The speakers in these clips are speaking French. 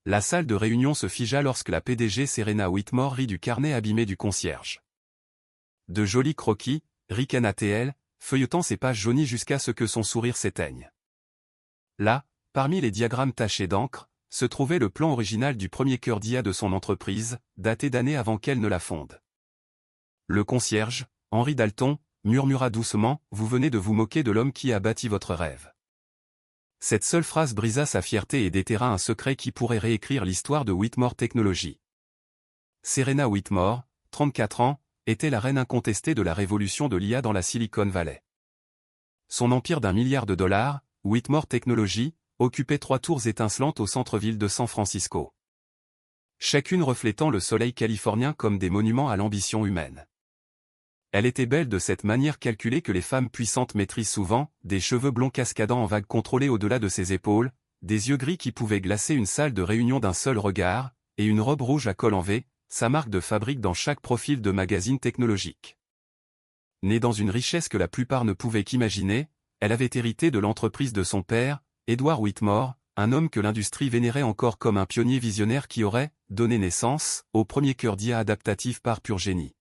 La salle de réunion se figea lorsque la PDG Serena Whitmore rit du carnet abîmé du concierge. De jolis croquis, ricana-t-elle, feuilletant ses pages jaunies jusqu'à ce que son sourire s'éteigne. Là, parmi les diagrammes tachés d'encre, se trouvait le plan original du premier cœur d'IA de son entreprise, daté d'années avant qu'elle ne la fonde. Le concierge, Henri Dalton, murmura doucement, « Vous venez de vous moquer de l'homme qui a bâti votre rêve. » Cette seule phrase brisa sa fierté et déterra un secret qui pourrait réécrire l'histoire de Whitmore Technology. Serena Whitmore, 34 ans, était la reine incontestée de la révolution de l'IA dans la Silicon Valley. Son empire d'1 milliard de dollars, Whitmore Technology, occupait 3 tours étincelantes au centre-ville de San Francisco. Chacune reflétant le soleil californien comme des monuments à l'ambition humaine. Elle était belle de cette manière calculée que les femmes puissantes maîtrisent souvent, des cheveux blonds cascadant en vagues contrôlées au-delà de ses épaules, des yeux gris qui pouvaient glacer une salle de réunion d'un seul regard, et une robe rouge à col en V, sa marque de fabrique dans chaque profil de magazine technologique. Née dans une richesse que la plupart ne pouvaient qu'imaginer, elle avait hérité de l'entreprise de son père, Edward Whitmore, un homme que l'industrie vénérait encore comme un pionnier visionnaire qui aurait donné naissance au premier cœur d'IA adaptatif par pur génie.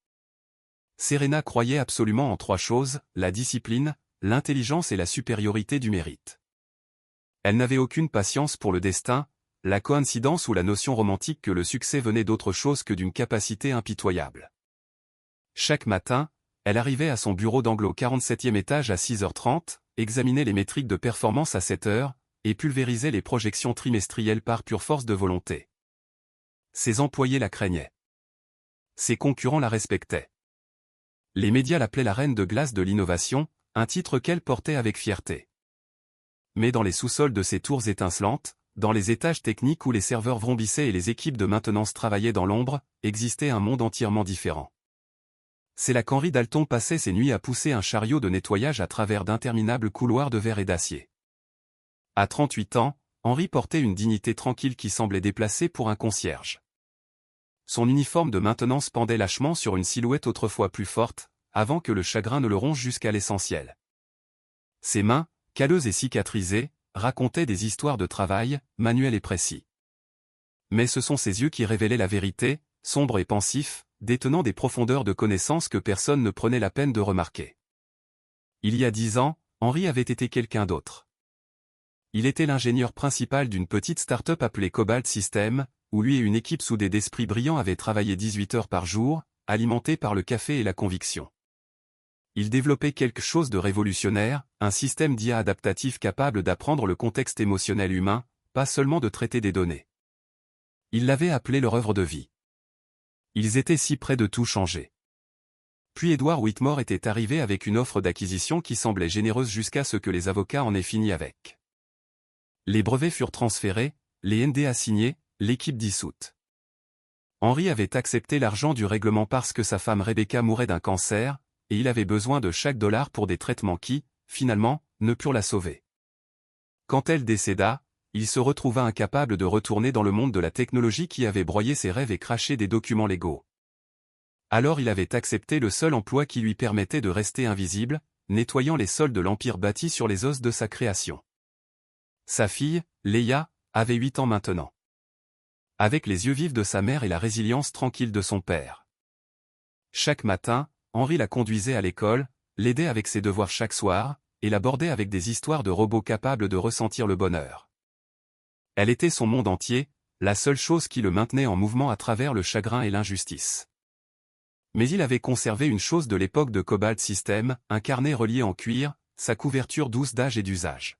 Serena croyait absolument en 3 choses, la discipline, l'intelligence et la supériorité du mérite. Elle n'avait aucune patience pour le destin, la coïncidence ou la notion romantique que le succès venait d'autre chose que d'une capacité impitoyable. Chaque matin, elle arrivait à son bureau d'anglo 47e étage à 6h30, examinait les métriques de performance à 7h, et pulvérisait les projections trimestrielles par pure force de volonté. Ses employés la craignaient. Ses concurrents la respectaient. Les médias l'appelaient la reine de glace de l'innovation, un titre qu'elle portait avec fierté. Mais dans les sous-sols de ces tours étincelantes, dans les étages techniques où les serveurs vrombissaient et les équipes de maintenance travaillaient dans l'ombre, existait un monde entièrement différent. C'est là qu'Henri Dalton passait ses nuits à pousser un chariot de nettoyage à travers d'interminables couloirs de verre et d'acier. À 38 ans, Henri portait une dignité tranquille qui semblait déplacée pour un concierge. Son uniforme de maintenance pendait lâchement sur une silhouette autrefois plus forte, avant que le chagrin ne le ronge jusqu'à l'essentiel. Ses mains, calleuses et cicatrisées, racontaient des histoires de travail, manuels et précis. Mais ce sont ses yeux qui révélaient la vérité, sombres et pensifs, détenant des profondeurs de connaissances que personne ne prenait la peine de remarquer. Il y a 10 ans, Henri avait été quelqu'un d'autre. Il était l'ingénieur principal d'une petite start-up appelée Cobalt Systems, où lui et une équipe soudée d'esprits brillants avaient travaillé 18 heures par jour, alimentés par le café et la conviction. Il développait quelque chose de révolutionnaire, un système d'IA adaptatif capable d'apprendre le contexte émotionnel humain, pas seulement de traiter des données. Il l'avait appelé leur œuvre de vie. Ils étaient si près de tout changer. Puis Edward Whitmore était arrivé avec une offre d'acquisition qui semblait généreuse jusqu'à ce que les avocats en aient fini avec. Les brevets furent transférés, les NDA signés, l'équipe dissoute. Henri avait accepté l'argent du règlement parce que sa femme Rebecca mourait d'un cancer, et il avait besoin de chaque dollar pour des traitements qui, finalement, ne purent la sauver. Quand elle décéda, il se retrouva incapable de retourner dans le monde de la technologie qui avait broyé ses rêves et craché des documents légaux. Alors il avait accepté le seul emploi qui lui permettait de rester invisible, nettoyant les sols de l'empire bâti sur les os de sa création. Sa fille, Leia, avait 8 ans maintenant. Avec les yeux vifs de sa mère et la résilience tranquille de son père. Chaque matin, Henri la conduisait à l'école, l'aidait avec ses devoirs chaque soir, et la bordait avec des histoires de robots capables de ressentir le bonheur. Elle était son monde entier, la seule chose qui le maintenait en mouvement à travers le chagrin et l'injustice. Mais il avait conservé une chose de l'époque de Cobalt Systems, un carnet relié en cuir, sa couverture douce d'âge et d'usage.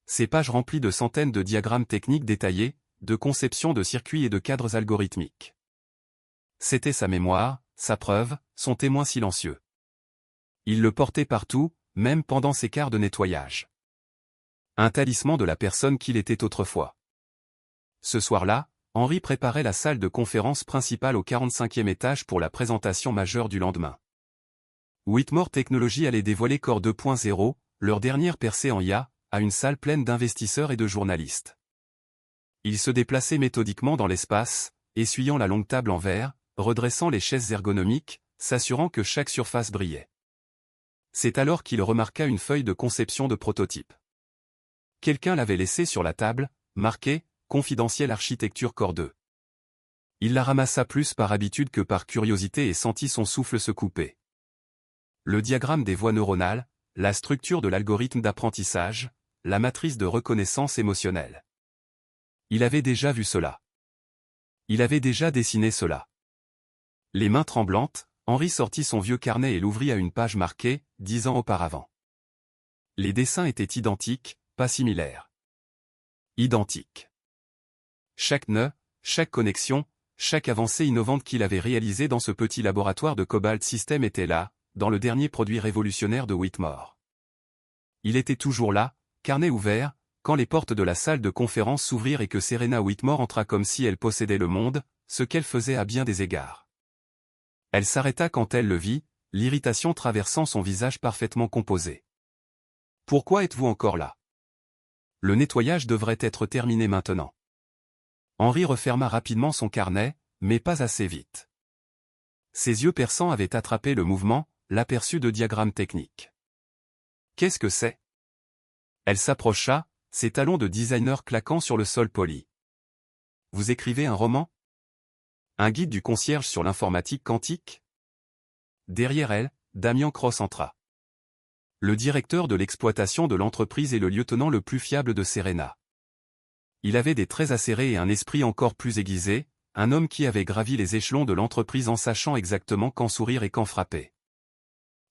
Ses pages remplies de centaines de diagrammes techniques détaillés, de conception de circuits et de cadres algorithmiques. C'était sa mémoire, sa preuve, son témoin silencieux. Il le portait partout, même pendant ses quarts de nettoyage. Un talisman de la personne qu'il était autrefois. Ce soir-là, Henri préparait la salle de conférence principale au 45e étage pour la présentation majeure du lendemain. Whitmore Technology allait dévoiler Core 2.0, leur dernière percée en IA, à une salle pleine d'investisseurs et de journalistes. Il se déplaçait méthodiquement dans l'espace, essuyant la longue table en verre, redressant les chaises ergonomiques, s'assurant que chaque surface brillait. C'est alors qu'il remarqua une feuille de conception de prototype. Quelqu'un l'avait laissée sur la table, marquée confidentiel architecture Core 2. Il la ramassa plus par habitude que par curiosité et sentit son souffle se couper. Le diagramme des voies neuronales, la structure de l'algorithme d'apprentissage, la matrice de reconnaissance émotionnelle. Il avait déjà vu cela. Il avait déjà dessiné cela. Les mains tremblantes, Henri sortit son vieux carnet et l'ouvrit à une page marquée « 10 ans auparavant ». Les dessins étaient identiques, pas similaires. Identiques. Chaque nœud, chaque connexion, chaque avancée innovante qu'il avait réalisée dans ce petit laboratoire de Cobalt System était là, dans le dernier produit révolutionnaire de Whitmore. Il était toujours là, carnet ouvert, quand les portes de la salle de conférence s'ouvrirent et que Serena Whitmore entra comme si elle possédait le monde, ce qu'elle faisait à bien des égards. Elle s'arrêta quand elle le vit, l'irritation traversant son visage parfaitement composé. « Pourquoi êtes-vous encore là ? Le nettoyage devrait être terminé maintenant. » Henri referma rapidement son carnet, mais pas assez vite. Ses yeux perçants avaient attrapé le mouvement, l'aperçu de diagrammes techniques. « Qu'est-ce que c'est ?» Elle s'approcha, ses talons de designer claquant sur le sol poli. « Vous écrivez un roman ? Un guide du concierge sur l'informatique quantique ?» Derrière elle, Damien Cross entra. Le directeur de l'exploitation de l'entreprise et le lieutenant le plus fiable de Serena. Il avait des traits acérés et un esprit encore plus aiguisé, un homme qui avait gravi les échelons de l'entreprise en sachant exactement quand sourire et quand frapper.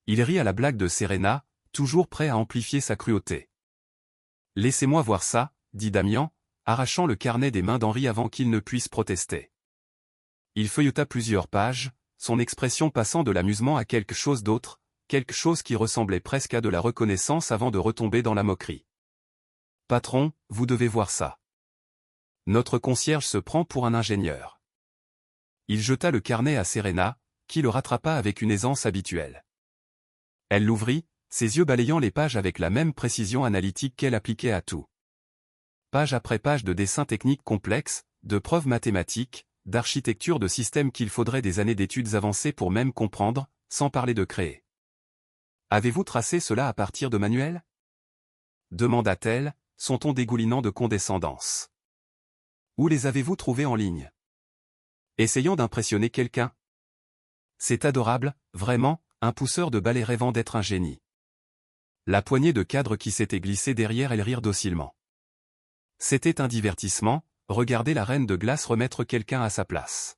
Il rit à la blague de Serena, toujours prêt à amplifier sa cruauté. « Laissez-moi voir ça, » dit Damien, arrachant le carnet des mains d'Henri avant qu'il ne puisse protester. Il feuilleta plusieurs pages, son expression passant de l'amusement à quelque chose d'autre, quelque chose qui ressemblait presque à de la reconnaissance avant de retomber dans la moquerie. « Patron, vous devez voir ça. Notre concierge se prend pour un ingénieur. » Il jeta le carnet à Serena, qui le rattrapa avec une aisance habituelle. Elle l'ouvrit, ses yeux balayant les pages avec la même précision analytique qu'elle appliquait à tout. Page après page de dessins techniques complexes, de preuves mathématiques, d'architecture de systèmes qu'il faudrait des années d'études avancées pour même comprendre, sans parler de créer. « Avez-vous tracé cela à partir de manuels ?» demanda-t-elle, son ton dégoulinant de condescendance. « Où les avez-vous trouvés en ligne ? Essayant d'impressionner quelqu'un ? C'est adorable, vraiment, un pousseur de balai rêvant d'être un génie. » La poignée de cadres qui s'était glissée derrière elle rirent docilement. C'était un divertissement, regarder la reine de glace remettre quelqu'un à sa place.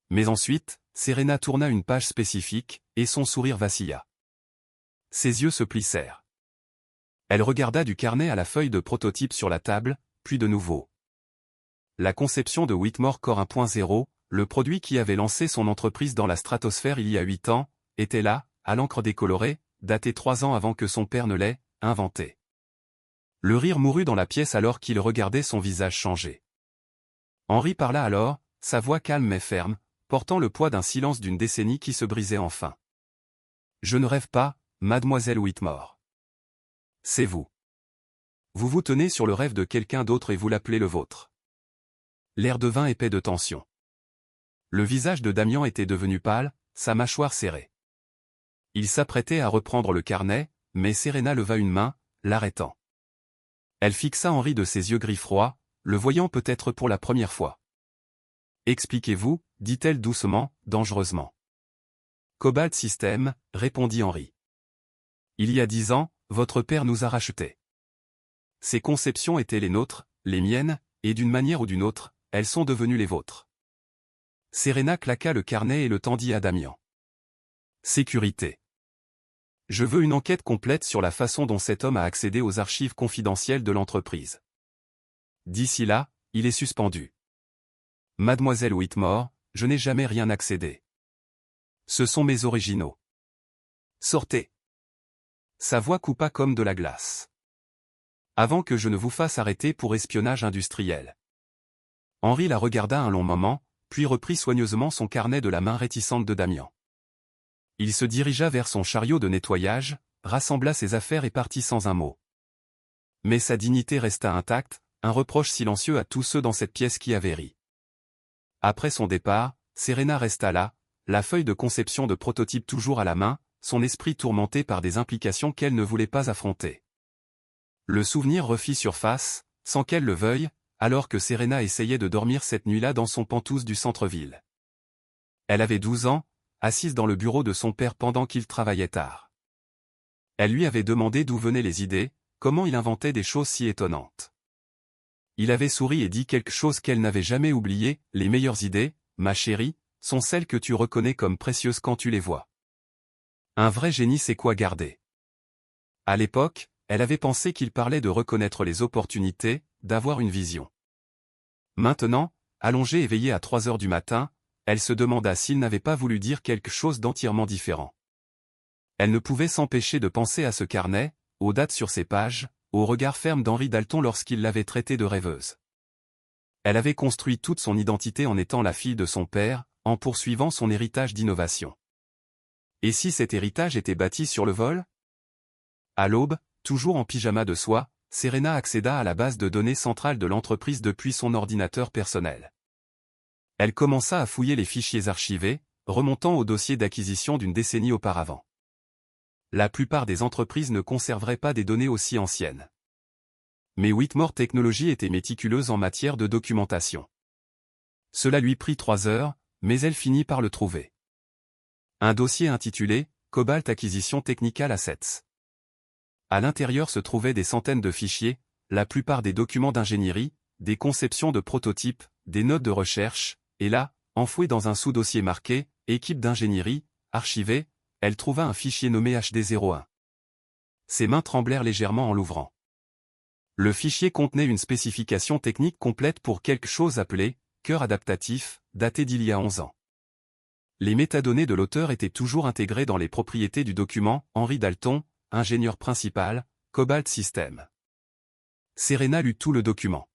Mais ensuite, Serena tourna une page spécifique, et son sourire vacilla. Ses yeux se plissèrent. Elle regarda du carnet à la feuille de prototype sur la table, puis de nouveau. La conception de Whitmore Core 1.0, le produit qui avait lancé son entreprise dans la stratosphère il y a 8 ans, était là, à l'encre décolorée, daté 3 ans avant que son père ne l'ait inventé. Le rire mourut dans la pièce alors qu'il regardait son visage changer. Henri parla alors, sa voix calme mais ferme, portant le poids d'un silence d'une décennie qui se brisait enfin. « Je ne rêve pas, mademoiselle Whitmore. C'est vous. Vous vous tenez sur le rêve de quelqu'un d'autre et vous l'appelez le vôtre. » L'air devint épais de tension. Le visage de Damien était devenu pâle, sa mâchoire serrée. Il s'apprêtait à reprendre le carnet, mais Serena leva une main, l'arrêtant. Elle fixa Henri de ses yeux gris froids, le voyant peut-être pour la première fois. « Expliquez-vous, » dit-elle doucement, dangereusement. « Cobalt System, » répondit Henri. « Il y a 10 ans, votre père nous a rachetés. Ses conceptions étaient les nôtres, les miennes, et d'une manière ou d'une autre, elles sont devenues les vôtres. » Serena claqua le carnet et le tendit à Damien. « Sécurité. Je veux une enquête complète sur la façon dont cet homme a accédé aux archives confidentielles de l'entreprise. D'ici là, il est suspendu. Mademoiselle Whitmore, je n'ai jamais rien accédé. Ce sont mes originaux. Sortez. » Sa voix coupa comme de la glace. « Avant que je ne vous fasse arrêter pour espionnage industriel. » Henri la regarda un long moment, puis reprit soigneusement son carnet de la main réticente de Damien. Il se dirigea vers son chariot de nettoyage, rassembla ses affaires et partit sans un mot. Mais sa dignité resta intacte, un reproche silencieux à tous ceux dans cette pièce qui avaient ri. Après son départ, Serena resta là, la feuille de conception de prototype toujours à la main, son esprit tourmenté par des implications qu'elle ne voulait pas affronter. Le souvenir refit surface, sans qu'elle le veuille, alors que Serena essayait de dormir cette nuit-là dans son penthouse du centre-ville. Elle avait 12 ans, assise dans le bureau de son père pendant qu'il travaillait tard. Elle lui avait demandé d'où venaient les idées, comment il inventait des choses si étonnantes. Il avait souri et dit quelque chose qu'elle n'avait jamais oublié: les meilleures idées, ma chérie, sont celles que tu reconnais comme précieuses quand tu les vois. Un vrai génie sait quoi garder. À l'époque, elle avait pensé qu'il parlait de reconnaître les opportunités, d'avoir une vision. Maintenant, allongée éveillée à 3 heures du matin, elle se demanda s'il n'avait pas voulu dire quelque chose d'entièrement différent. Elle ne pouvait s'empêcher de penser à ce carnet, aux dates sur ses pages, au regard ferme d'Henri Dalton lorsqu'il l'avait traitée de rêveuse. Elle avait construit toute son identité en étant la fille de son père, en poursuivant son héritage d'innovation. Et si cet héritage était bâti sur le vol? À l'aube, toujours en pyjama de soie, Serena accéda à la base de données centrale de l'entreprise depuis son ordinateur personnel. Elle commença à fouiller les fichiers archivés, remontant au dossier d'acquisition d'une décennie auparavant. La plupart des entreprises ne conserveraient pas des données aussi anciennes. Mais Whitmore Technologies était méticuleuse en matière de documentation. Cela lui prit 3 heures, mais elle finit par le trouver. Un dossier intitulé « Cobalt Acquisition Technical Assets ». À l'intérieur se trouvaient des centaines de fichiers, la plupart des documents d'ingénierie, des conceptions de prototypes, des notes de recherche, et là, enfouie dans un sous-dossier marqué « Équipe d'ingénierie, archivé », elle trouva un fichier nommé HD01. Ses mains tremblèrent légèrement en l'ouvrant. Le fichier contenait une spécification technique complète pour quelque chose appelé « cœur adaptatif », daté d'il y a 11 ans. Les métadonnées de l'auteur étaient toujours intégrées dans les propriétés du document. Henri Dalton, ingénieur principal, Cobalt Systems. Serena lut tout le document.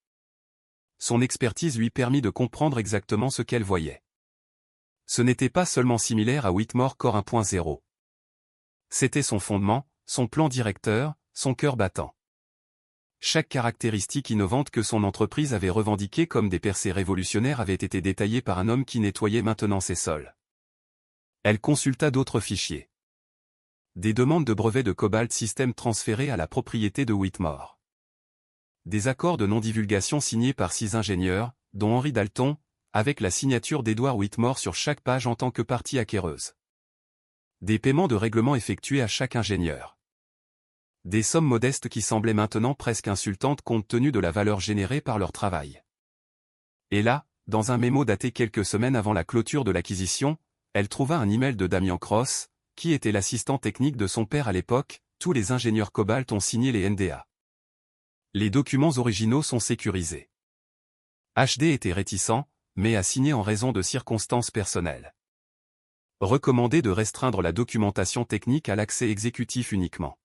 Son expertise lui permit de comprendre exactement ce qu'elle voyait. Ce n'était pas seulement similaire à Whitmore Core 1.0. C'était son fondement, son plan directeur, son cœur battant. Chaque caractéristique innovante que son entreprise avait revendiquée comme des percées révolutionnaires avait été détaillée par un homme qui nettoyait maintenant ses sols. Elle consulta d'autres fichiers. Des demandes de brevets de Cobalt Systems transférées à la propriété de Whitmore. Des accords de non-divulgation signés par 6 ingénieurs, dont Henri Dalton, avec la signature d'Edward Whitmore sur chaque page en tant que partie acquéreuse. Des paiements de règlement effectués à chaque ingénieur. Des sommes modestes qui semblaient maintenant presque insultantes compte tenu de la valeur générée par leur travail. Et là, dans un mémo daté quelques semaines avant la clôture de l'acquisition, elle trouva un email de Damian Cross, qui était l'assistant technique de son père à l'époque. Tous les ingénieurs Cobalt ont signé les NDA. Les documents originaux sont sécurisés. HD était réticent, mais a signé en raison de circonstances personnelles. Recommandé de restreindre la documentation technique à l'accès exécutif uniquement.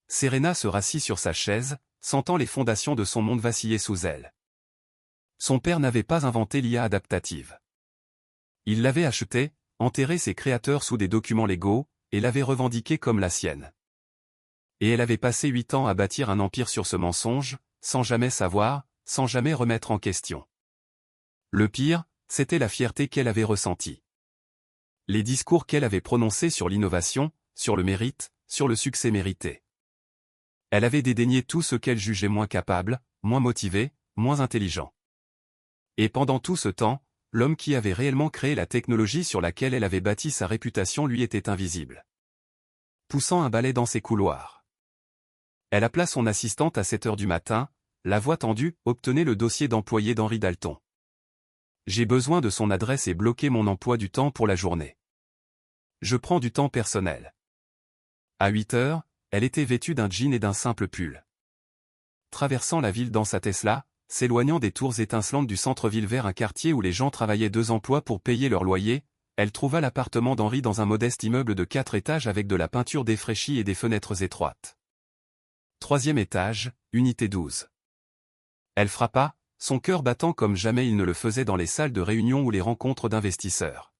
Serena se rassit sur sa chaise, sentant les fondations de son monde vaciller sous elle. Son père n'avait pas inventé l'IA adaptative. Il l'avait achetée, enterré ses créateurs sous des documents légaux, et l'avait revendiquée comme la sienne. Et elle avait passé 8 ans à bâtir un empire sur ce mensonge, sans jamais savoir, sans jamais remettre en question. Le pire, c'était la fierté qu'elle avait ressentie. Les discours qu'elle avait prononcés sur l'innovation, sur le mérite, sur le succès mérité. Elle avait dédaigné tout ce qu'elle jugeait moins capable, moins motivé, moins intelligent. Et pendant tout ce temps, l'homme qui avait réellement créé la technologie sur laquelle elle avait bâti sa réputation lui était invisible. Poussant un balai dans ses couloirs. Elle appela son assistante à 7 heures du matin, la voix tendue, obtenez le dossier d'employé d'Henri Dalton. J'ai besoin de son adresse et bloquer mon emploi du temps pour la journée. Je prends du temps personnel. À 8 heures, elle était vêtue d'un jean et d'un simple pull. Traversant la ville dans sa Tesla, s'éloignant des tours étincelantes du centre-ville vers un quartier où les gens travaillaient 2 emplois pour payer leur loyer, elle trouva l'appartement d'Henri dans un modeste immeuble de 4 étages avec de la peinture défraîchie et des fenêtres étroites. 3e étage, unité 12. Elle frappa, son cœur battant comme jamais il ne le faisait dans les salles de réunion ou les rencontres d'investisseurs.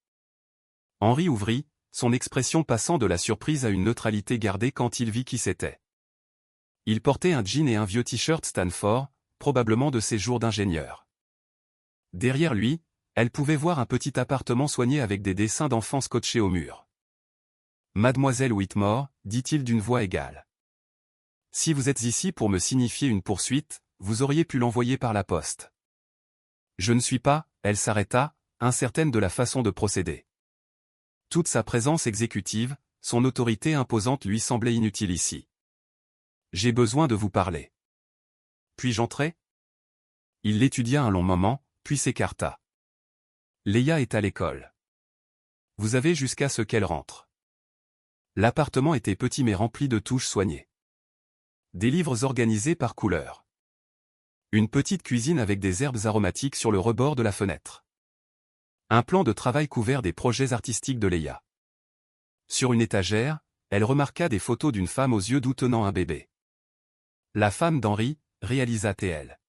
Henri ouvrit, son expression passant de la surprise à une neutralité gardée quand il vit qui c'était. Il portait un jean et un vieux t-shirt Stanford, probablement de ses jours d'ingénieur. Derrière lui, elle pouvait voir un petit appartement soigné avec des dessins d'enfants scotchés au mur. « Mademoiselle Whitmore, dit-il d'une voix égale. Si vous êtes ici pour me signifier une poursuite, vous auriez pu l'envoyer par la poste. Je ne suis pas, elle s'arrêta, incertaine de la façon de procéder. Toute sa présence exécutive, son autorité imposante lui semblait inutile ici. J'ai besoin de vous parler. Puis-je entrer? Il l'étudia un long moment, puis s'écarta. Leia est à l'école. Vous avez jusqu'à ce qu'elle rentre. L'appartement était petit mais rempli de touches soignées. Des livres organisés par couleur. Une petite cuisine avec des herbes aromatiques sur le rebord de la fenêtre. Un plan de travail couvert des projets artistiques de Leia. Sur une étagère, elle remarqua des photos d'une femme aux yeux doux tenant un bébé. La femme d'Henry, réalisa T.L.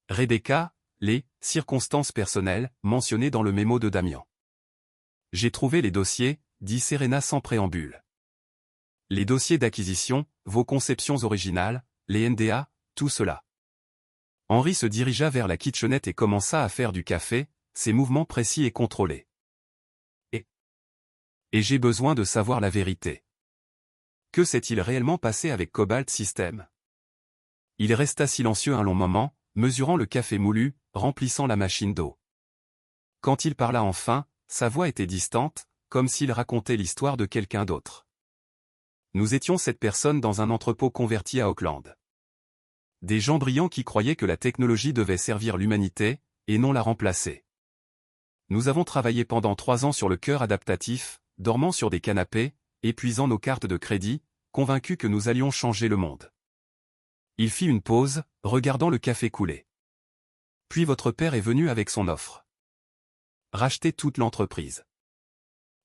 Rebecca, les circonstances personnelles mentionnées dans le mémo de Damian. J'ai trouvé les dossiers, dit Serena sans préambule. Les dossiers d'acquisition, vos conceptions originales, les NDA, tout cela. Henry se dirigea vers la kitchenette et commença à faire du café, ses mouvements précis et contrôlés. Et j'ai besoin de savoir la vérité. Que s'est-il réellement passé avec Cobalt System? Il resta silencieux un long moment, mesurant le café moulu, remplissant la machine d'eau. Quand il parla enfin, sa voix était distante, comme s'il racontait l'histoire de quelqu'un d'autre. Nous étions 7 personnes dans un entrepôt converti à Auckland. Des gens brillants qui croyaient que la technologie devait servir l'humanité, et non la remplacer. Nous avons travaillé pendant 3 ans sur le cœur adaptatif, dormant sur des canapés, épuisant nos cartes de crédit, convaincus que nous allions changer le monde. Il fit une pause, regardant le café couler. Puis votre père est venu avec son offre. Racheter toute l'entreprise.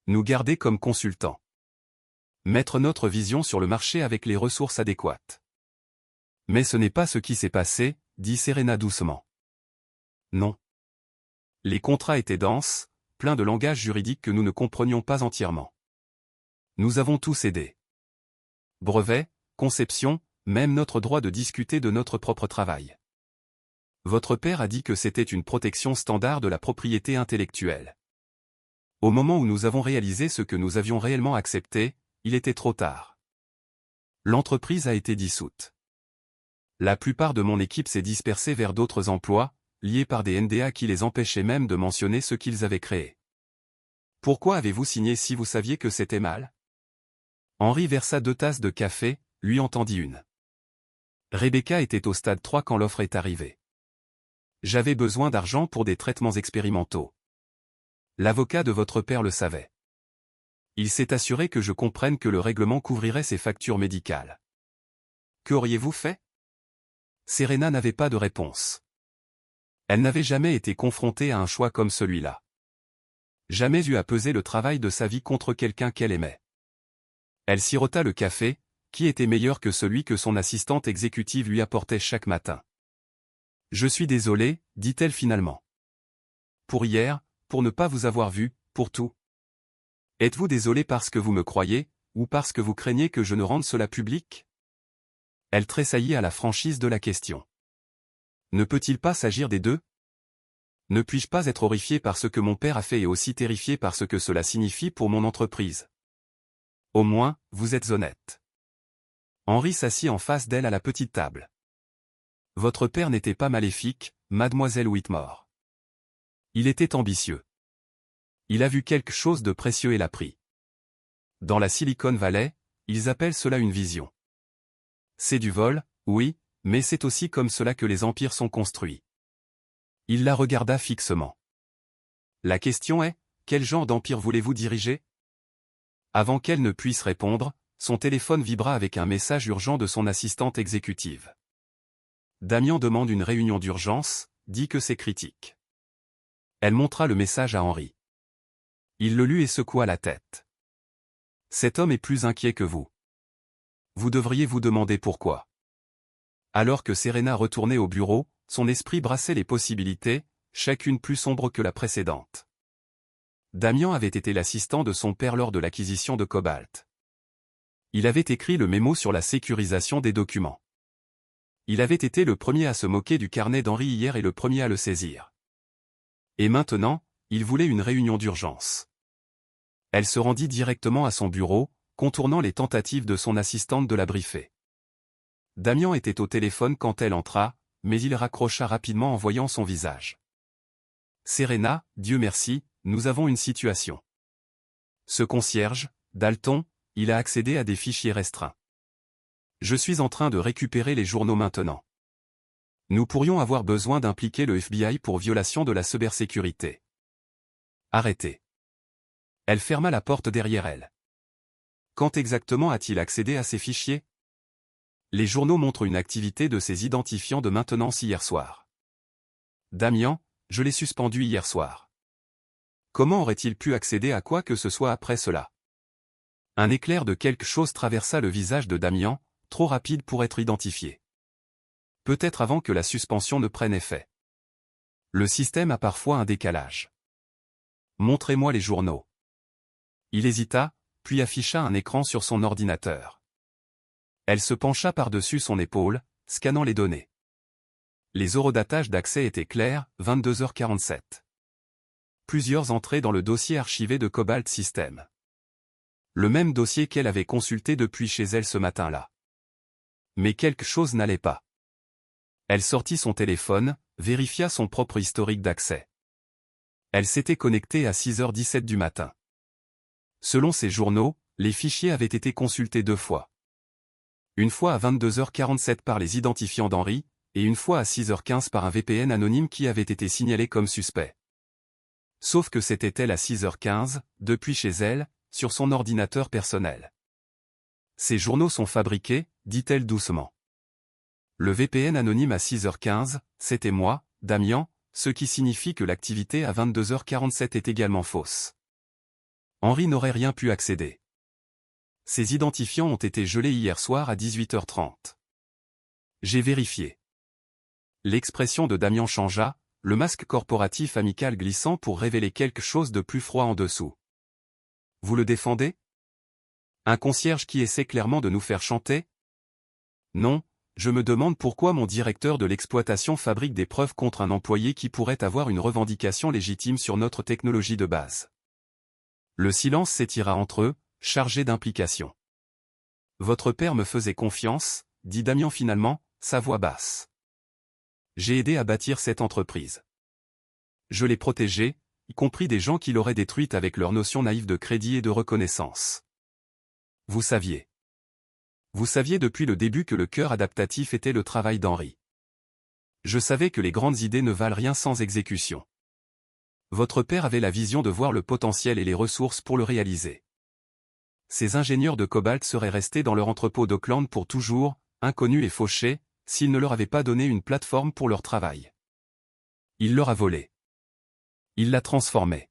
Nous garder comme consultants. Mettre notre vision sur le marché avec les ressources adéquates. Mais ce n'est pas ce qui s'est passé, dit Serena doucement. Non. Les contrats étaient denses, pleins de langage juridique que nous ne comprenions pas entièrement. Nous avons tout cédé. Brevets, conception, même notre droit de discuter de notre propre travail. Votre père a dit que c'était une protection standard de la propriété intellectuelle. Au moment où nous avons réalisé ce que nous avions réellement accepté, il était trop tard. L'entreprise a été dissoute. La plupart de mon équipe s'est dispersée vers d'autres emplois, liés par des NDA qui les empêchaient même de mentionner ce qu'ils avaient créé. Pourquoi avez-vous signé si vous saviez que c'était mal? Henry versa 2 tasses de café, lui en tendit une. Rebecca était au stade 3 quand l'offre est arrivée. J'avais besoin d'argent pour des traitements expérimentaux. L'avocat de votre père le savait. Il s'est assuré que je comprenne que le règlement couvrirait ses factures médicales. Qu'auriez-vous fait? Serena n'avait pas de réponse. Elle n'avait jamais été confrontée à un choix comme celui-là. Jamais eu à peser le travail de sa vie contre quelqu'un qu'elle aimait. Elle sirota le café, qui était meilleur que celui que son assistante exécutive lui apportait chaque matin. Je suis désolée, dit-elle finalement. Pour hier, pour ne pas vous avoir vu, pour tout. Êtes-vous désolé parce que vous me croyez, ou parce que vous craignez que je ne rende cela public? Elle tressaillit à la franchise de la question. Ne peut-il pas s'agir des deux? Ne puis-je pas être horrifié par ce que mon père a fait et aussi terrifié par ce que cela signifie pour mon entreprise? Au moins, vous êtes honnête. Henry s'assit en face d'elle à la petite table. Votre père n'était pas maléfique, mademoiselle Whitmore. Il était ambitieux. Il a vu quelque chose de précieux et l'a pris. Dans la Silicon Valley, ils appellent cela une vision. C'est du vol, oui, mais c'est aussi comme cela que les empires sont construits. Il la regarda fixement. La question est, quel genre d'empire voulez-vous diriger? Avant qu'elle ne puisse répondre, son téléphone vibra avec un message urgent de son assistante exécutive. Damian demande une réunion d'urgence, dit que c'est critique. Elle montra le message à Henry. Il le lut et secoua la tête. Cet homme est plus inquiet que vous. Vous devriez vous demander pourquoi. Alors que Serena retournait au bureau, son esprit brassait les possibilités, chacune plus sombre que la précédente. Damian avait été l'assistant de son père lors de l'acquisition de Cobalt. Il avait écrit le mémo sur la sécurisation des documents. Il avait été le premier à se moquer du carnet d'Henry hier et le premier à le saisir. Et maintenant, il voulait une réunion d'urgence. Elle se rendit directement à son bureau, contournant les tentatives de son assistante de la briefer. Damian était au téléphone quand elle entra, mais il raccrocha rapidement en voyant son visage. Serena, Dieu merci, nous avons une situation. Ce concierge, Dalton, il a accédé à des fichiers restreints. Je suis en train de récupérer les journaux maintenant. Nous pourrions avoir besoin d'impliquer le FBI pour violation de la cybersécurité. Arrêtez. Elle ferma la porte derrière elle. Quand exactement a-t-il accédé à ces fichiers? Les journaux montrent une activité de ses identifiants de maintenance hier soir. Damian, je l'ai suspendu hier soir. Comment aurait-il pu accéder à quoi que ce soit après cela? Un éclair de quelque chose traversa le visage de Damian, trop rapide pour être identifié. Peut-être avant que la suspension ne prenne effet. Le système a parfois un décalage. Montrez-moi les journaux. Il hésita, puis afficha un écran sur son ordinateur. Elle se pencha par-dessus son épaule, scannant les données. Les horodatage d'accès étaient clairs, 22h47. Plusieurs entrées dans le dossier archivé de Cobalt System. Le même dossier qu'elle avait consulté depuis chez elle ce matin-là. Mais quelque chose n'allait pas. Elle sortit son téléphone, vérifia son propre historique d'accès. Elle s'était connectée à 6h17 du matin. Selon ses journaux, les fichiers avaient été consultés 2 fois. Une fois à 22h47 par les identifiants d'Henry, et une fois à 6h15 par un VPN anonyme qui avait été signalé comme suspect. Sauf que c'était elle à 6h15, depuis chez elle, sur son ordinateur personnel. Ces journaux sont fabriqués, dit-elle doucement. Le VPN anonyme à 6h15, c'était moi, Damian, ce qui signifie que l'activité à 22h47 est également fausse. Henry n'aurait rien pu accéder. Ces identifiants ont été gelés hier soir à 18h30. J'ai vérifié. L'expression de Damian changea, le masque corporatif amical glissant pour révéler quelque chose de plus froid en dessous. Vous le défendez? Un concierge qui essaie clairement de nous faire chanter? Non, je me demande pourquoi mon directeur de l'exploitation fabrique des preuves contre un employé qui pourrait avoir une revendication légitime sur notre technologie de base. Le silence s'étira entre eux, chargé d'implication. Votre père me faisait confiance, dit Damian finalement, sa voix basse. J'ai aidé à bâtir cette entreprise. Je l'ai protégée, y compris des gens qui l'auraient détruite avec leurs notions naïves de crédit et de reconnaissance. Vous saviez. Vous saviez depuis le début que le cœur adaptatif était le travail d'Henry. Je savais que les grandes idées ne valent rien sans exécution. Votre père avait la vision de voir le potentiel et les ressources pour le réaliser. Ces ingénieurs de Cobalt seraient restés dans leur entrepôt d'Auckland pour toujours, inconnus et fauchés, s'il ne leur avait pas donné une plateforme pour leur travail. Il leur a volé. Il l'a transformé.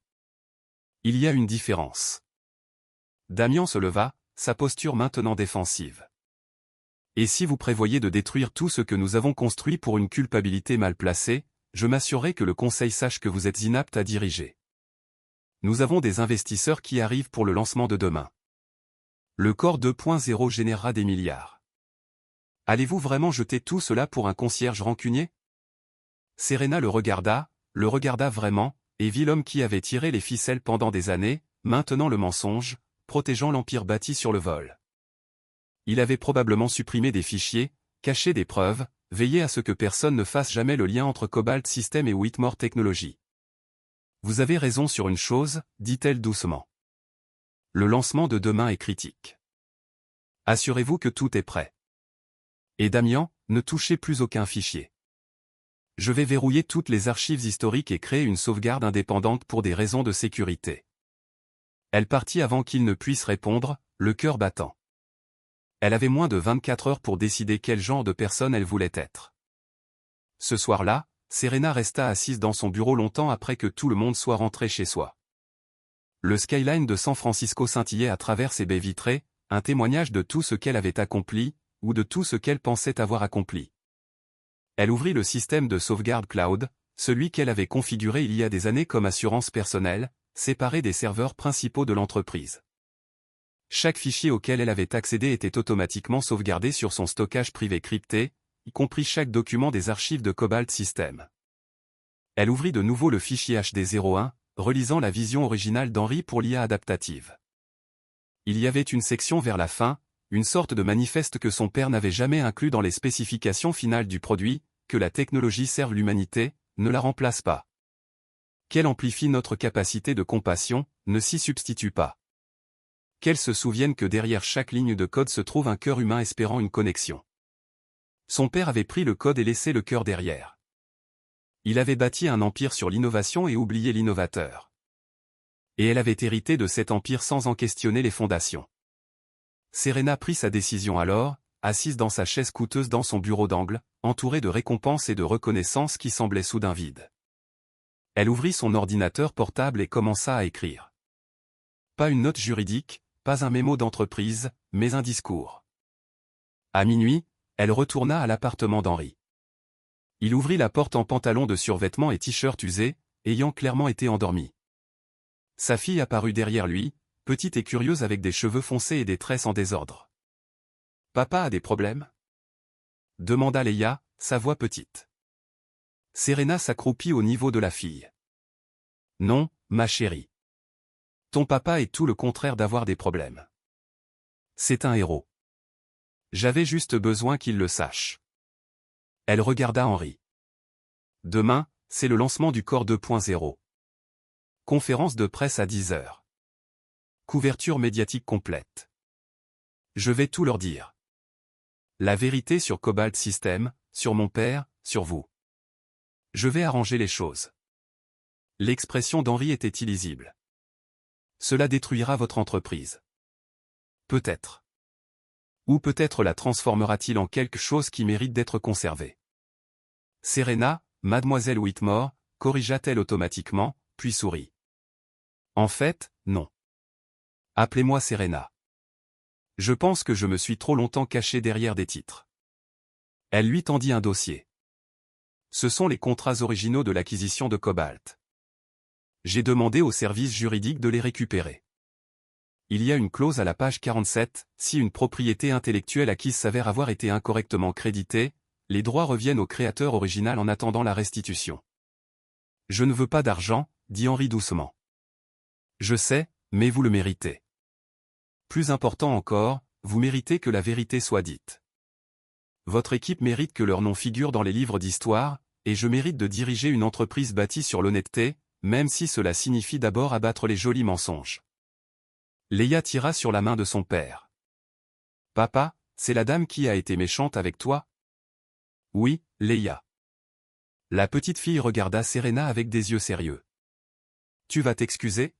Il y a une différence. Damian se leva, sa posture maintenant défensive. Et si vous prévoyez de détruire tout ce que nous avons construit pour une culpabilité mal placée, je m'assurerai que le conseil sache que vous êtes inapte à diriger. Nous avons des investisseurs qui arrivent pour le lancement de demain. Le corps 2.0 générera des milliards. Allez-vous vraiment jeter tout cela pour un concierge rancunier? Serena le regarda vraiment, et vit l'homme qui avait tiré les ficelles pendant des années, maintenant le mensonge, protégeant l'empire bâti sur le vol. Il avait probablement supprimé des fichiers, caché des preuves, veillé à ce que personne ne fasse jamais le lien entre Cobalt System et Whitmore Technology. Vous avez raison sur une chose, dit-elle doucement. Le lancement de demain est critique. Assurez-vous que tout est prêt. Et Damian, ne touchez plus aucun fichier. Je vais verrouiller toutes les archives historiques et créer une sauvegarde indépendante pour des raisons de sécurité. Elle partit avant qu'il ne puisse répondre, le cœur battant. Elle avait moins de 24 heures pour décider quel genre de personne elle voulait être. Ce soir-là, Serena resta assise dans son bureau longtemps après que tout le monde soit rentré chez soi. Le skyline de San Francisco scintillait à travers ses baies vitrées, un témoignage de tout ce qu'elle avait accompli, ou de tout ce qu'elle pensait avoir accompli. Elle ouvrit le système de sauvegarde cloud, celui qu'elle avait configuré il y a des années comme assurance personnelle, séparé des serveurs principaux de l'entreprise. Chaque fichier auquel elle avait accédé était automatiquement sauvegardé sur son stockage privé crypté, y compris chaque document des archives de Cobalt System. Elle ouvrit de nouveau le fichier HD01, relisant la vision originale d'Henry pour l'IA adaptative. Il y avait une section vers la fin, une sorte de manifeste que son père n'avait jamais inclus dans les spécifications finales du produit, que la technologie serve l'humanité, ne la remplace pas. Qu'elle amplifie notre capacité de compassion, ne s'y substitue pas. Qu'elle se souvienne que derrière chaque ligne de code se trouve un cœur humain espérant une connexion. Son père avait pris le code et laissé le cœur derrière. Il avait bâti un empire sur l'innovation et oublié l'innovateur. Et elle avait hérité de cet empire sans en questionner les fondations. Serena prit sa décision alors, assise dans sa chaise coûteuse dans son bureau d'angle, entourée de récompenses et de reconnaissances qui semblaient soudain vides. Elle ouvrit son ordinateur portable et commença à écrire. Pas une note juridique, pas un mémo d'entreprise, mais un discours. À minuit, elle retourna à l'appartement d'Henri. Il ouvrit la porte en pantalon de survêtement et t-shirt usé, ayant clairement été endormi. Sa fille apparut derrière lui, petite et curieuse avec des cheveux foncés et des tresses en désordre. « Papa a des problèmes ?» demanda Leia, sa voix petite. Serena s'accroupit au niveau de la fille. « Non, ma chérie. Ton papa est tout le contraire d'avoir des problèmes. C'est un héros. J'avais juste besoin qu'il le sache. » Elle regarda Henri. « Demain, c'est le lancement du Core 2.0. Conférence de presse à 10 heures. Couverture médiatique complète. Je vais tout leur dire. La vérité sur Cobalt System, sur mon père, sur vous. Je vais arranger les choses. » L'expression d'Henri était illisible. « Cela détruira votre entreprise. Peut-être. Ou peut-être la transformera-t-il en quelque chose qui mérite d'être conservé. » Serena, mademoiselle Whitmore, corrigea-t-elle automatiquement, puis sourit. « En fait, non. Appelez-moi Serena. Je pense que je me suis trop longtemps caché derrière des titres. » Elle lui tendit un dossier. « Ce sont les contrats originaux de l'acquisition de Cobalt. J'ai demandé au service juridique de les récupérer. Il y a une clause à la page 47, si une propriété intellectuelle acquise s'avère avoir été incorrectement créditée, les droits reviennent au créateur original en attendant la restitution. Je ne veux pas d'argent, dit Henri doucement. Je sais, mais vous le méritez. Plus important encore, vous méritez que la vérité soit dite. Votre équipe mérite que leur nom figure dans les livres d'histoire, et je mérite de diriger une entreprise bâtie sur l'honnêteté, même si cela signifie d'abord abattre les jolis mensonges. » Leia tira sur la main de son père. « Papa, c'est la dame qui a été méchante avec toi ?» ?»« Oui, Leia. » La petite fille regarda Serena avec des yeux sérieux. « Tu vas t'excuser ? » ?»«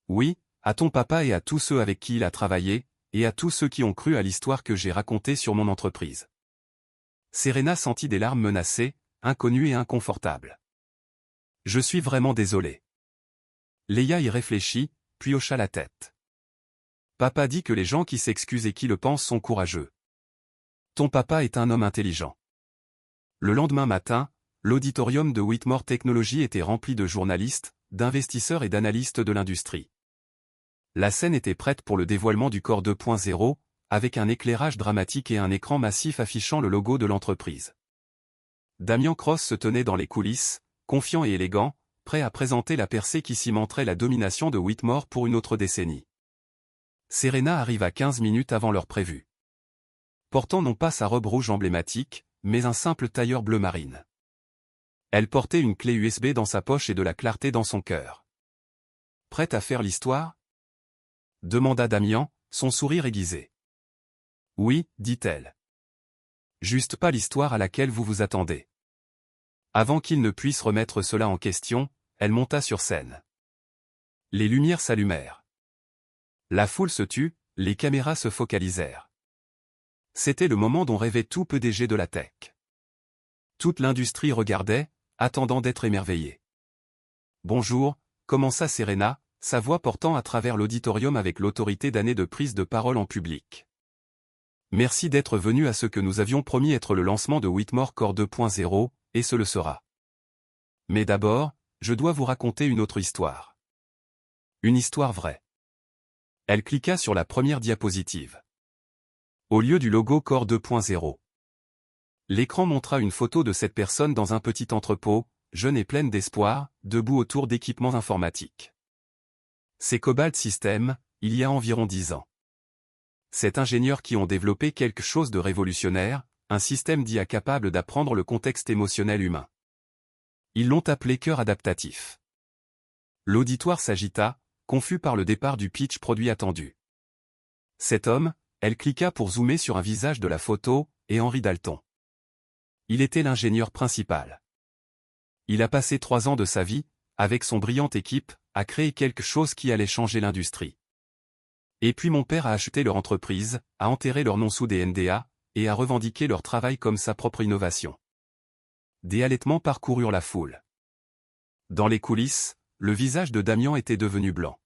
Oui, à ton papa et à tous ceux avec qui il a travaillé, et à tous ceux qui ont cru à l'histoire que j'ai racontée sur mon entreprise. » Serena sentit des larmes menacées, inconnues et inconfortables. « Je suis vraiment désolé. » Leia y réfléchit, puis hocha la tête. « Papa dit que les gens qui s'excusent et qui le pensent sont courageux. Ton papa est un homme intelligent. » Le lendemain matin, l'auditorium de Whitmore Technology était rempli de journalistes, d'investisseurs et d'analystes de l'industrie. La scène était prête pour le dévoilement du Core 2.0, avec un éclairage dramatique et un écran massif affichant le logo de l'entreprise. Damian Cross se tenait dans les coulisses, confiant et élégant, prêt à présenter la percée qui cimenterait la domination de Whitmore pour une autre décennie. Serena arriva 15 minutes avant l'heure prévue. Portant non pas sa robe rouge emblématique, mais un simple tailleur bleu marine. Elle portait une clé USB dans sa poche et de la clarté dans son cœur. « Prête à faire l'histoire ?» demanda Damian, son sourire aiguisé. « Oui, dit-elle. Juste pas l'histoire à laquelle vous vous attendez. » Avant qu'il ne puisse remettre cela en question, elle monta sur scène. Les lumières s'allumèrent. La foule se tut, les caméras se focalisèrent. C'était le moment dont rêvait tout PDG de la tech. Toute l'industrie regardait, attendant d'être émerveillée. « Bonjour », commença Serena, sa voix portant à travers l'auditorium avec l'autorité d'années de prise de parole en public. « Merci d'être venu à ce que nous avions promis être le lancement de Whitmore Core 2.0, et ce le sera. Mais d'abord, je dois vous raconter une autre histoire. Une histoire vraie. » Elle cliqua sur la première diapositive. Au lieu du logo Core 2.0. L'écran montra une photo de cette personne dans un petit entrepôt, jeune et pleine d'espoir, debout autour d'équipements informatiques. C'est Cobalt System, il y a environ 10 ans. Cet ingénieur qui ont développé quelque chose de révolutionnaire, un système d'IA capable d'apprendre le contexte émotionnel humain. Ils l'ont appelé cœur adaptatif. L'auditoire s'agita, confus par le départ du pitch produit attendu. Cet homme, elle cliqua pour zoomer sur un visage de la photo, et Henri Dalton. Il était l'ingénieur principal. Il a passé 3 ans de sa vie, avec son brillante équipe, à créer quelque chose qui allait changer l'industrie. Et puis mon père a acheté leur entreprise, a enterré leur nom sous des NDA, et a revendiqué leur travail comme sa propre innovation. Des halètements parcoururent la foule. Dans les coulisses, le visage de Damian était devenu blanc.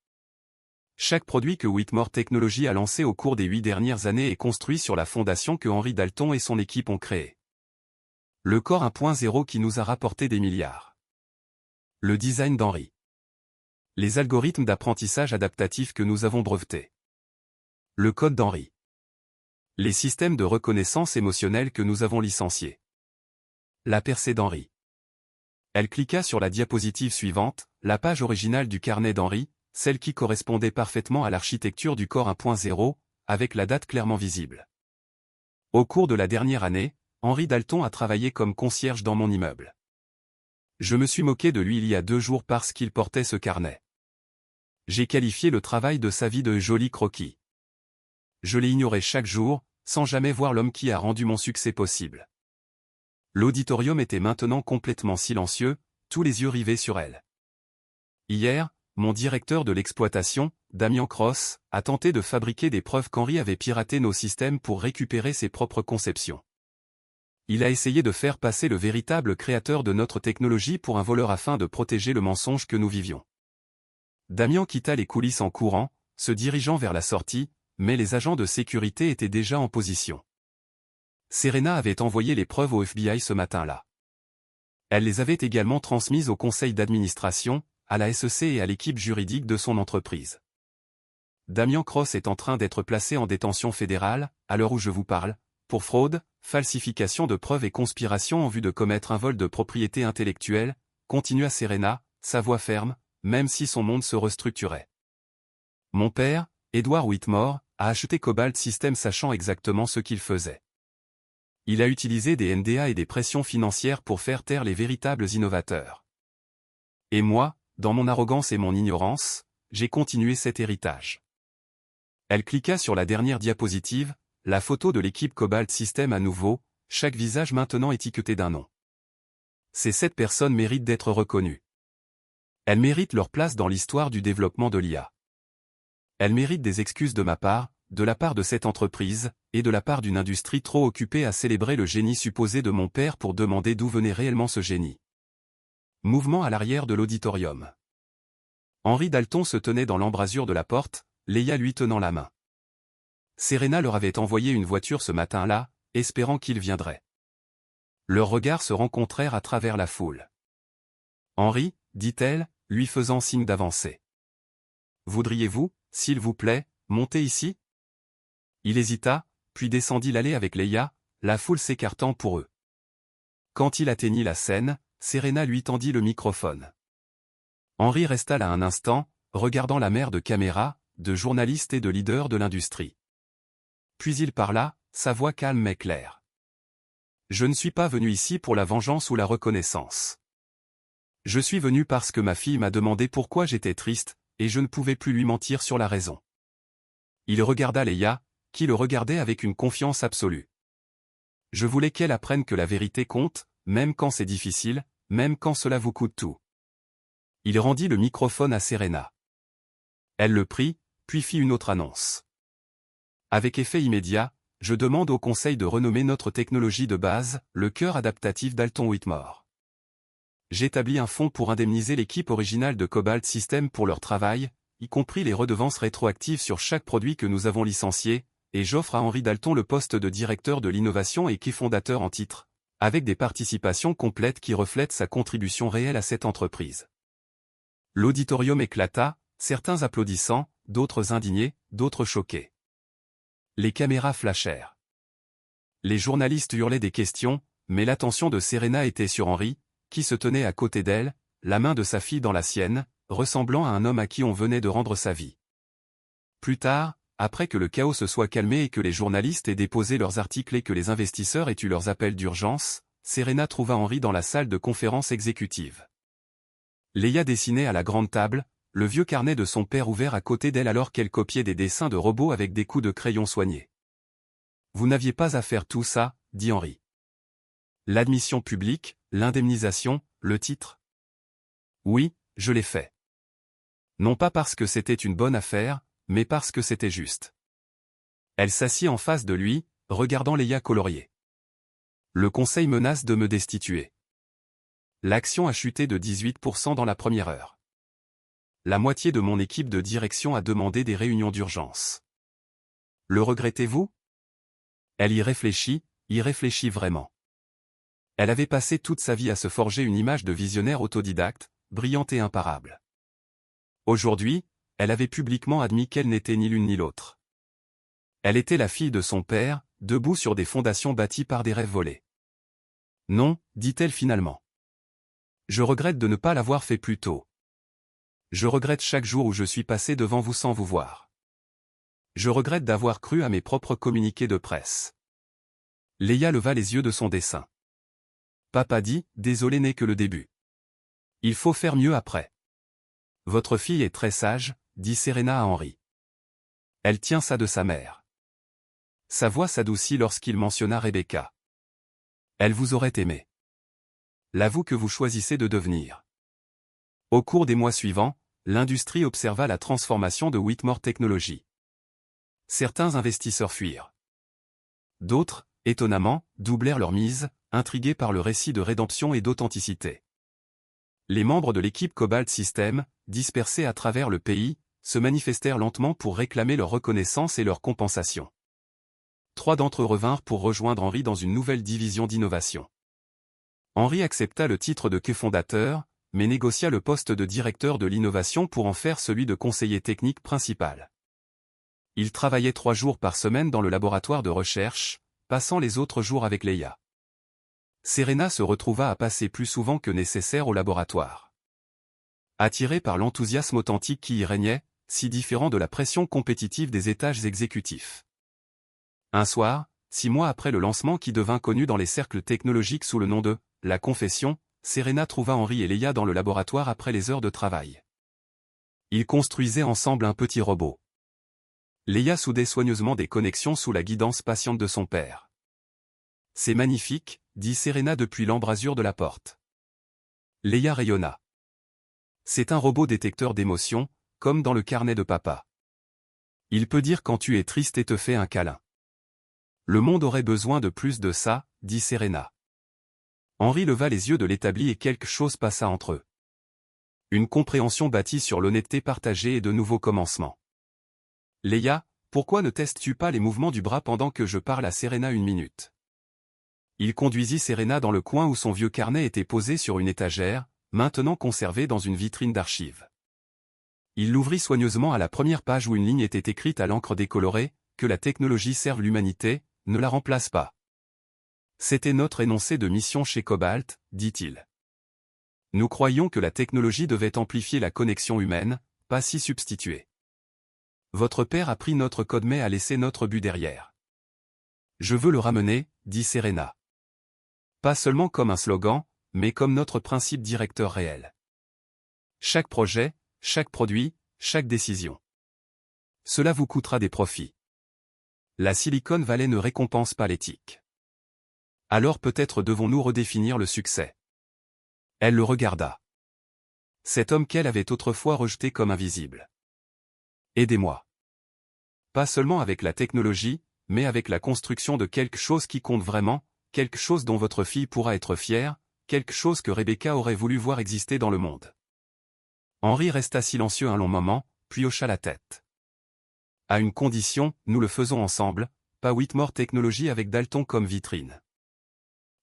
Chaque produit que Whitmore Technology a lancé au cours des 8 dernières années est construit sur la fondation que Henri Dalton et son équipe ont créée. Le Core 1.0 qui nous a rapporté des milliards. Le design d'Henri. Les algorithmes d'apprentissage adaptatif que nous avons brevetés. Le code d'Henri. Les systèmes de reconnaissance émotionnelle que nous avons licenciés. La percée d'Henri. Elle cliqua sur la diapositive suivante, la page originale du carnet d'Henri, celle qui correspondait parfaitement à l'architecture du Core 1.0, avec la date clairement visible. Au cours de la dernière année, Henri Dalton a travaillé comme concierge dans mon immeuble. Je me suis moqué de lui il y a 2 jours parce qu'il portait ce carnet. J'ai qualifié le travail de sa vie de joli croquis. Je l'ai ignoré chaque jour, sans jamais voir l'homme qui a rendu mon succès possible. L'auditorium était maintenant complètement silencieux, tous les yeux rivés sur elle. Hier, mon directeur de l'exploitation, Damian Cross, a tenté de fabriquer des preuves qu'Henri avait piraté nos systèmes pour récupérer ses propres conceptions. Il a essayé de faire passer le véritable créateur de notre technologie pour un voleur afin de protéger le mensonge que nous vivions. Damian quitta les coulisses en courant, se dirigeant vers la sortie, mais les agents de sécurité étaient déjà en position. Serena avait envoyé les preuves au FBI ce matin-là. Elle les avait également transmises au conseil d'administration, à la SEC et à l'équipe juridique de son entreprise. Damian Cross est en train d'être placé en détention fédérale, à l'heure où je vous parle, pour fraude, falsification de preuves et conspiration en vue de commettre un vol de propriété intellectuelle, continua Serena, sa voix ferme, même si son monde se restructurait. Mon père, Edward Whitmore, a acheté Cobalt Systems sachant exactement ce qu'il faisait. Il a utilisé des NDA et des pressions financières pour faire taire les véritables innovateurs. Et moi, dans mon arrogance et mon ignorance, j'ai continué cet héritage. Elle cliqua sur la dernière diapositive, la photo de l'équipe Cobalt Systems à nouveau, chaque visage maintenant étiqueté d'un nom. Ces 7 personnes méritent d'être reconnues. Elles méritent leur place dans l'histoire du développement de l'IA. Elles méritent des excuses de ma part, de la part de cette entreprise, et de la part d'une industrie trop occupée à célébrer le génie supposé de mon père pour demander d'où venait réellement ce génie. Mouvement à l'arrière de l'auditorium. Henri Dalton se tenait dans l'embrasure de la porte, Leia lui tenant la main. Serena leur avait envoyé une voiture ce matin-là, espérant qu'il viendrait. Leurs regards se rencontrèrent à travers la foule. Henri, dit-elle, lui faisant signe d'avancer. Voudriez-vous, s'il vous plaît, monter ici? Il hésita, puis descendit l'allée avec Leia, la foule s'écartant pour eux. Quand il atteignit la scène, Serena lui tendit le microphone. Henri resta là un instant, regardant la mer de caméras, de journalistes et de leaders de l'industrie. Puis il parla, sa voix calme mais claire. Je ne suis pas venu ici pour la vengeance ou la reconnaissance. Je suis venu parce que ma fille m'a demandé pourquoi j'étais triste, et je ne pouvais plus lui mentir sur la raison. Il regarda Leia, qui le regardait avec une confiance absolue. Je voulais qu'elle apprenne que la vérité compte, même quand c'est difficile, même quand cela vous coûte tout. Il rendit le microphone à Serena. Elle le prit, puis fit une autre annonce. Avec effet immédiat, je demande au conseil de renommer notre technologie de base, le cœur adaptatif Dalton Whitmore. J'établis un fonds pour indemniser l'équipe originale de Cobalt Systems pour leur travail, y compris les redevances rétroactives sur chaque produit que nous avons licencié, et j'offre à Henri Dalton le poste de directeur de l'innovation et cofondateur en titre, avec des participations complètes qui reflètent sa contribution réelle à cette entreprise. L'auditorium éclata, certains applaudissant, d'autres indignés, d'autres choqués. Les caméras flashèrent. Les journalistes hurlaient des questions, mais l'attention de Serena était sur Henri, qui se tenait à côté d'elle, la main de sa fille dans la sienne, ressemblant à un homme à qui on venait de rendre sa vie. Plus tard, après que le chaos se soit calmé et que les journalistes aient déposé leurs articles et que les investisseurs aient eu leurs appels d'urgence, Serena trouva Henry dans la salle de conférence exécutive. Leia dessinait à la grande table, le vieux carnet de son père ouvert à côté d'elle alors qu'elle copiait des dessins de robots avec des coups de crayon soignés. « Vous n'aviez pas à faire tout ça, » dit Henry. « L'admission publique, l'indemnisation, le titre. »« Oui, je l'ai fait. Non pas parce que c'était une bonne affaire, mais parce que c'était juste. » Elle s'assit en face de lui, regardant Leia colorier. « Le conseil menace de me destituer. L'action a chuté de 18% dans la première heure. La moitié de mon équipe de direction a demandé des réunions d'urgence. Le regrettez-vous ? » Elle y réfléchit vraiment. Elle avait passé toute sa vie à se forger une image de visionnaire autodidacte, brillante et imparable. Aujourd'hui, elle avait publiquement admis qu'elle n'était ni l'une ni l'autre. Elle était la fille de son père, debout sur des fondations bâties par des rêves volés. « Non, dit-elle finalement. Je regrette de ne pas l'avoir fait plus tôt. Je regrette chaque jour où je suis passé devant vous sans vous voir. Je regrette d'avoir cru à mes propres communiqués de presse. » Leia leva les yeux de son dessin. Papa dit, désolé n'est que le début. Il faut faire mieux après. Votre fille est très sage, dit Serena à Henry. Elle tient ça de sa mère. Sa voix s'adoucit lorsqu'il mentionna Rebecca. Elle vous aurait aimé. L'avoue que vous choisissez de devenir. Au cours des mois suivants, l'industrie observa la transformation de Whitmore Technology. Certains investisseurs fuirent. D'autres, étonnamment, doublèrent leur mise, intrigués par le récit de rédemption et d'authenticité. Les membres de l'équipe Cobalt Systems, dispersés à travers le pays, se manifestèrent lentement pour réclamer leur reconnaissance et leur compensation. 3 d'entre eux revinrent pour rejoindre Henry dans une nouvelle division d'innovation. Henry accepta le titre de cofondateur, mais négocia le poste de directeur de l'innovation pour en faire celui de conseiller technique principal. Il travaillait 3 jours par semaine dans le laboratoire de recherche, passant les autres jours avec Leia. Serena se retrouva à passer plus souvent que nécessaire au laboratoire. Attirée par l'enthousiasme authentique qui y régnait, si différent de la pression compétitive des étages exécutifs. Un soir, 6 mois après le lancement qui devint connu dans les cercles technologiques sous le nom de « La Confession », Serena trouva Henry et Leia dans le laboratoire après les heures de travail. Ils construisaient ensemble un petit robot. Leia soudait soigneusement des connexions sous la guidance patiente de son père. « C'est magnifique », dit Serena depuis l'embrasure de la porte. Leia rayonna. « C'est un robot détecteur d'émotions, comme dans le carnet de papa. Il peut dire quand tu es triste et te fait un câlin. Le monde aurait besoin de plus de ça, dit Serena. » Henry leva les yeux de l'établi et quelque chose passa entre eux. Une compréhension bâtie sur l'honnêteté partagée et de nouveaux commencements. « Leia, pourquoi ne testes-tu pas les mouvements du bras pendant que je parle à Serena 1 minute ?» Il conduisit Serena dans le coin où son vieux carnet était posé sur une étagère, maintenant conservé dans une vitrine d'archives. Il l'ouvrit soigneusement à la première page où une ligne était écrite à l'encre décolorée, « Que la technologie serve l'humanité, ne la remplace pas. » C'était notre énoncé de mission chez Cobalt, dit-il. Nous croyions que la technologie devait amplifier la connexion humaine, pas s'y substituer. Votre père a pris notre code mais a laissé notre but derrière. Je veux le ramener, dit Serena. Pas seulement comme un slogan, mais comme notre principe directeur réel. Chaque projet, chaque produit, chaque décision. Cela vous coûtera des profits. La Silicon Valley ne récompense pas l'éthique. Alors peut-être devons-nous redéfinir le succès. Elle le regarda. Cet homme qu'elle avait autrefois rejeté comme invisible. Aidez-moi. Pas seulement avec la technologie, mais avec la construction de quelque chose qui compte vraiment, quelque chose dont votre fille pourra être fière, quelque chose que Rebecca aurait voulu voir exister dans le monde. Henry resta silencieux un long moment, puis hocha la tête. À une condition, nous le faisons ensemble, pas Whitmore Technology avec Dalton comme vitrine.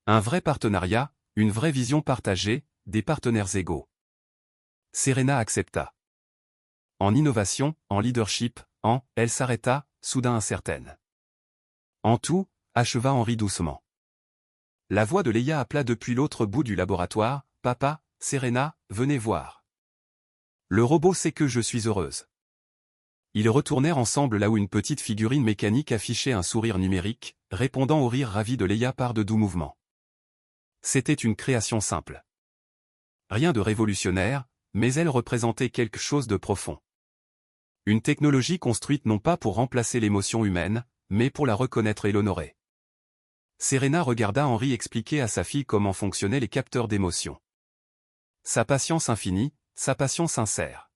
Un vrai partenariat, une vraie vision partagée, des partenaires égaux. Serena accepta. En innovation, en leadership, elle s'arrêta, soudain incertaine. En tout, acheva Henry doucement. La voix de Leia appela depuis l'autre bout du laboratoire, « Papa, Serena, venez voir. Le robot sait que je suis heureuse. Ils retournèrent ensemble là où une petite figurine mécanique affichait un sourire numérique, répondant au rire ravi de Leia par de doux mouvements. C'était une création simple. Rien de révolutionnaire, mais elle représentait quelque chose de profond. Une technologie construite non pas pour remplacer l'émotion humaine, mais pour la reconnaître et l'honorer. Serena regarda Henry expliquer à sa fille comment fonctionnaient les capteurs d'émotion. Sa patience infinie, sa passion sincère.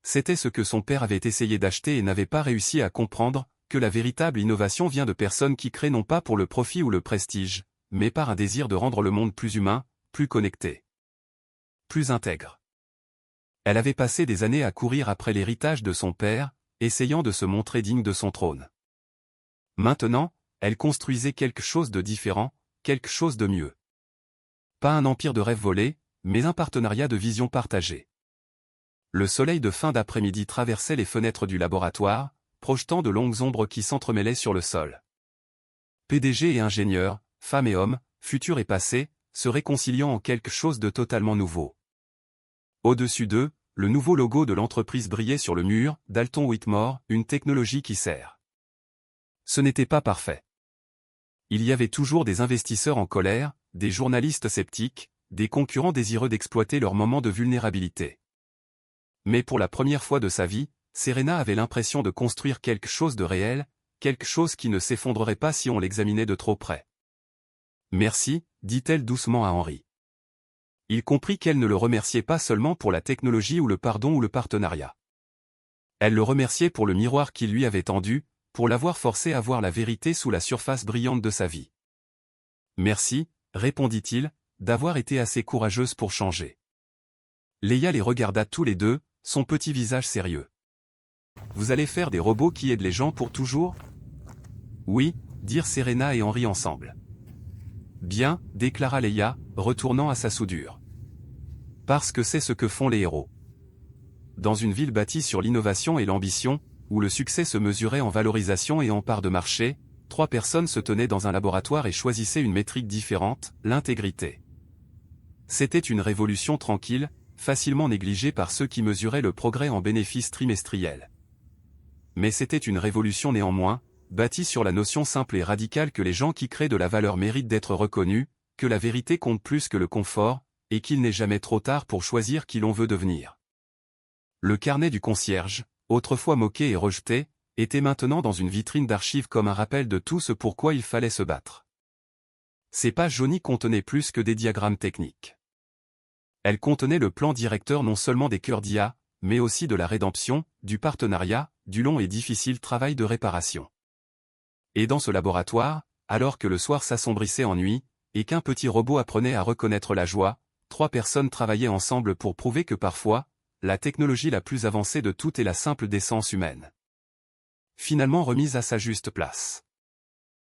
C'était ce que son père avait essayé d'acheter et n'avait pas réussi à comprendre, que la véritable innovation vient de personnes qui créent non pas pour le profit ou le prestige, mais par un désir de rendre le monde plus humain, plus connecté, plus intègre. Elle avait passé des années à courir après l'héritage de son père, essayant de se montrer digne de son trône. Maintenant, elle construisait quelque chose de différent, quelque chose de mieux. Pas un empire de rêves volés, mais un partenariat de visions partagées. Le soleil de fin d'après-midi traversait les fenêtres du laboratoire, projetant de longues ombres qui s'entremêlaient sur le sol. PDG et ingénieurs, femmes et hommes, futurs et passés, se réconciliant en quelque chose de totalement nouveau. Au-dessus d'eux, le nouveau logo de l'entreprise brillait sur le mur, Dalton Whitmore, une technologie qui sert. Ce n'était pas parfait. Il y avait toujours des investisseurs en colère, des journalistes sceptiques, des concurrents désireux d'exploiter leur moment de vulnérabilité. Mais pour la première fois de sa vie, Serena avait l'impression de construire quelque chose de réel, quelque chose qui ne s'effondrerait pas si on l'examinait de trop près. « Merci », dit-elle doucement à Henry. Il comprit qu'elle ne le remerciait pas seulement pour la technologie ou le pardon ou le partenariat. Elle le remerciait pour le miroir qu'il lui avait tendu, pour l'avoir forcé à voir la vérité sous la surface brillante de sa vie. « Merci », répondit-il, d'avoir été assez courageuse pour changer. Leia les regarda tous les deux, son petit visage sérieux. « Vous allez faire des robots qui aident les gens pour toujours ?»« Oui », dirent Serena et Henry ensemble. « Bien », déclara Leia, retournant à sa soudure. « Parce que c'est ce que font les héros. » Dans une ville bâtie sur l'innovation et l'ambition, où le succès se mesurait en valorisation et en part de marché, 3 personnes se tenaient dans un laboratoire et choisissaient une métrique différente, l'intégrité. C'était une révolution tranquille, facilement négligée par ceux qui mesuraient le progrès en bénéfices trimestriels. Mais c'était une révolution néanmoins, bâtie sur la notion simple et radicale que les gens qui créent de la valeur méritent d'être reconnus, que la vérité compte plus que le confort, et qu'il n'est jamais trop tard pour choisir qui l'on veut devenir. Le carnet du concierge, autrefois moqué et rejeté, était maintenant dans une vitrine d'archives comme un rappel de tout ce pourquoi il fallait se battre. Ces pages jaunies contenaient plus que des diagrammes techniques. Elles contenaient le plan directeur non seulement des cœurs d'IA, mais aussi de la rédemption, du partenariat, du long et difficile travail de réparation. Et dans ce laboratoire, alors que le soir s'assombrissait en nuit, et qu'un petit robot apprenait à reconnaître la joie, 3 personnes travaillaient ensemble pour prouver que parfois, la technologie la plus avancée de toutes est la simple décence humaine. Finalement remise à sa juste place.